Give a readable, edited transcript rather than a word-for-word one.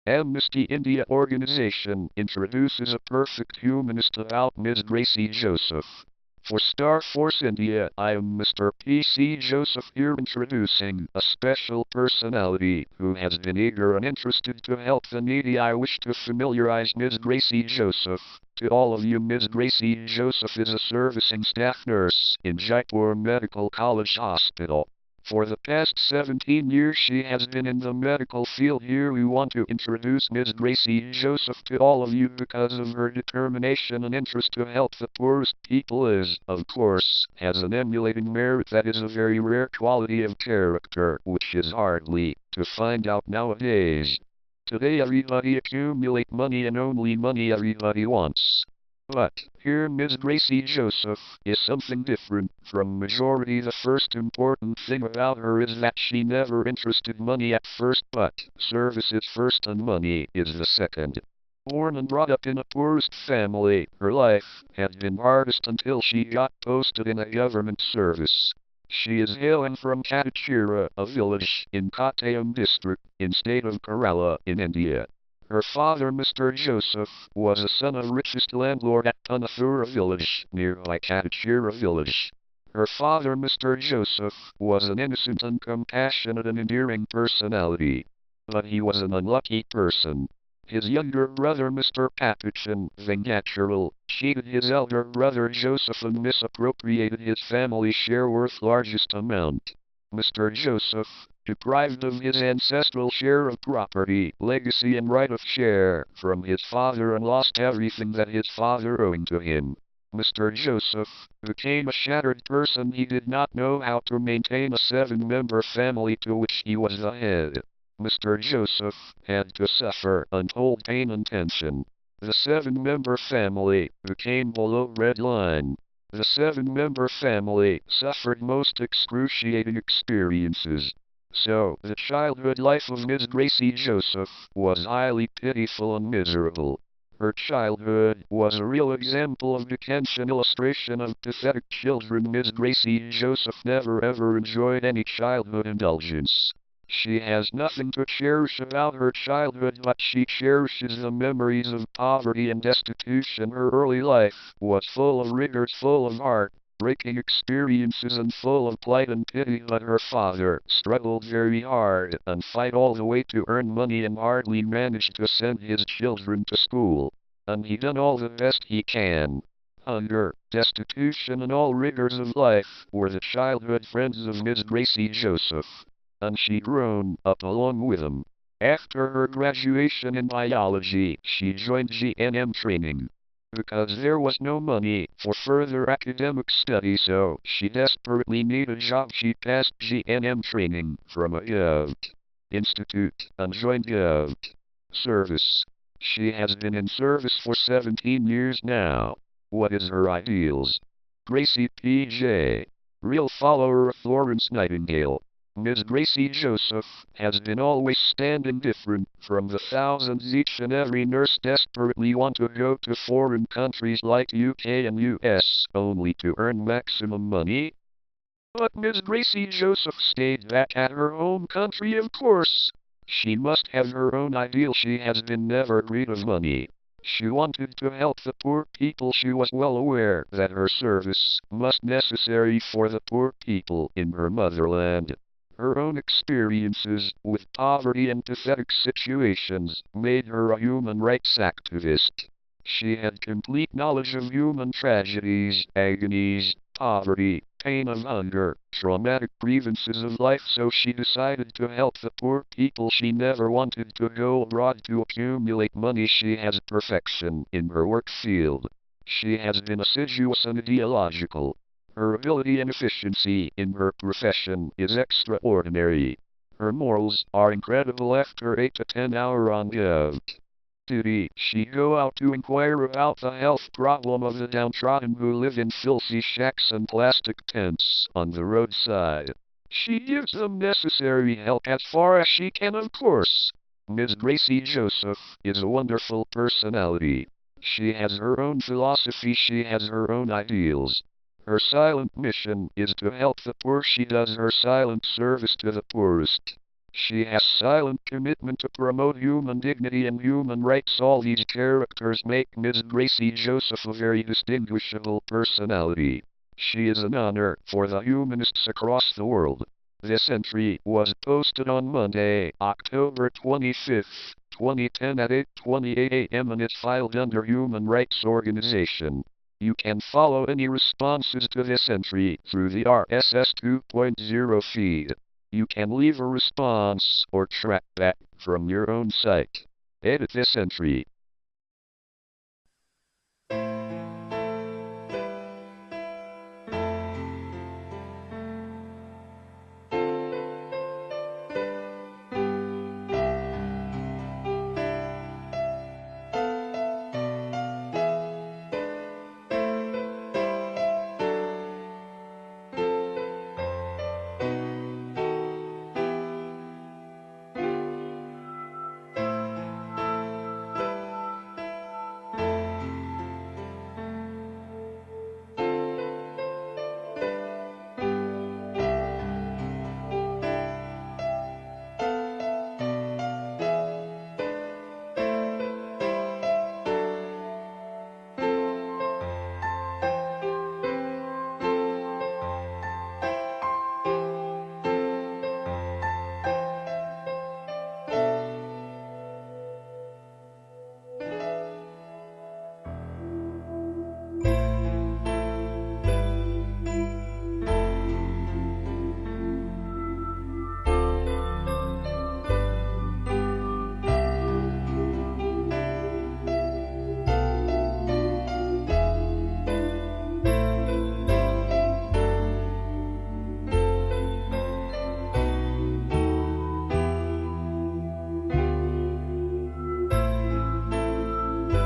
Amnesty India organization introduces a perfect humanist about Ms. Gracy Joseph. For Star Force India, I am Mr. P.C. Joseph here introducing a special personality who has been eager and interested to help the needy. I wish to familiarize Ms. Gracy Joseph. To all of you, Ms. Gracy Joseph is a servicing staff nurse in Jaipur Medical College Hospital. For the past 17 years she has been in the medical field. Here we want to introduce Ms. Gracy Joseph to all of you because of her determination and interest to help the poorest people is, of course, has an emulating merit that is a very rare quality of character, which is hardly to find out nowadays. Today everybody accumulate money and only money everybody wants. But, here Ms. Gracy Joseph is something different from majority. The first important thing about her is that she never interested money at first, but service is first and money is the second. Born and brought up in a poorest family, her life had been hardest until she got posted in a government service. She is hailing from Katachira, a village in Kottayam district, in state of Kerala, in India. Her father, Mr. Joseph, was a son of richest landlord at Punathura village, nearby Katachira village. Her father, Mr. Joseph, was an innocent and compassionate and endearing personality. But he was an unlucky person. His younger brother, Mr. Papachan Vengacharal, cheated his elder brother Joseph and misappropriated his family share worth largest amount. Mr. Joseph, deprived of his ancestral share of property, legacy and right of share from his father and lost everything that his father owed to him. Mr. Joseph became a shattered person. He did not know how to maintain a 7-member family to which he was the head. Mr. Joseph had to suffer untold pain and tension. The 7-member family became below red line. The 7-member family suffered most excruciating experiences. So, the childhood life of Ms. Gracy Joseph was highly pitiful and miserable. Her childhood was a real example of detention, illustration of pathetic children. Ms. Gracy Joseph never ever enjoyed any childhood indulgence. She has nothing to cherish about her childhood, but she cherishes the memories of poverty and destitution. Her early life was full of rigors, full of heart-breaking experiences and full of plight and pity, but her father struggled very hard and fight all the way to earn money and hardly managed to send his children to school. And he done all the best he can. Hunger, destitution and all rigors of life were the childhood friends of Ms. Gracy Joseph. And she grown up along with him. After her graduation in biology, she joined GNM training. Because there was no money for further academic study, so she desperately needed a job. She passed GNM training from a Gov. Institute and joined Gov. Service. She has been in service for 17 years now. What is her ideals? Gracy P.J. Real follower of Florence Nightingale. Ms. Gracy Joseph has been always standing different from the thousands each and every nurse desperately want to go to foreign countries like UK and US only to earn maximum money. But Ms. Gracy Joseph stayed back at her home country, of course. She must have her own ideal. She has been never greed of money. She wanted to help the poor people. She was well aware that her service must necessary for the poor people in her motherland. Her own experiences with poverty and pathetic situations made her a human rights activist. She had complete knowledge of human tragedies, agonies, poverty, pain of hunger, traumatic grievances of life, so she decided to help the poor people. She never wanted to go abroad to accumulate money. She has perfection in her work field. She has been assiduous and ideological. Her ability and efficiency in her profession is extraordinary. Her morals are incredible. After 8 to 10 hours on Gov. duty, she go out to inquire about the health problem of the downtrodden who live in filthy shacks and plastic tents on the roadside. She gives them necessary help as far as she can, of course. Ms. Gracy Joseph is a wonderful personality. She has her own philosophy. She has her own ideals. Her silent mission is to help the poor. She does her silent service to the poorest. She has silent commitment to promote human dignity and human rights. All these characters make Ms. Gracy Joseph a very distinguishable personality. She is an honor for the humanists across the world. This entry was posted on Monday, October 25th, 2010 at 8:28 a.m. and it's filed under Human Rights Organization. You can follow any responses to this entry through the RSS 2.0 feed. You can leave a response or track back from your own site. Edit this entry.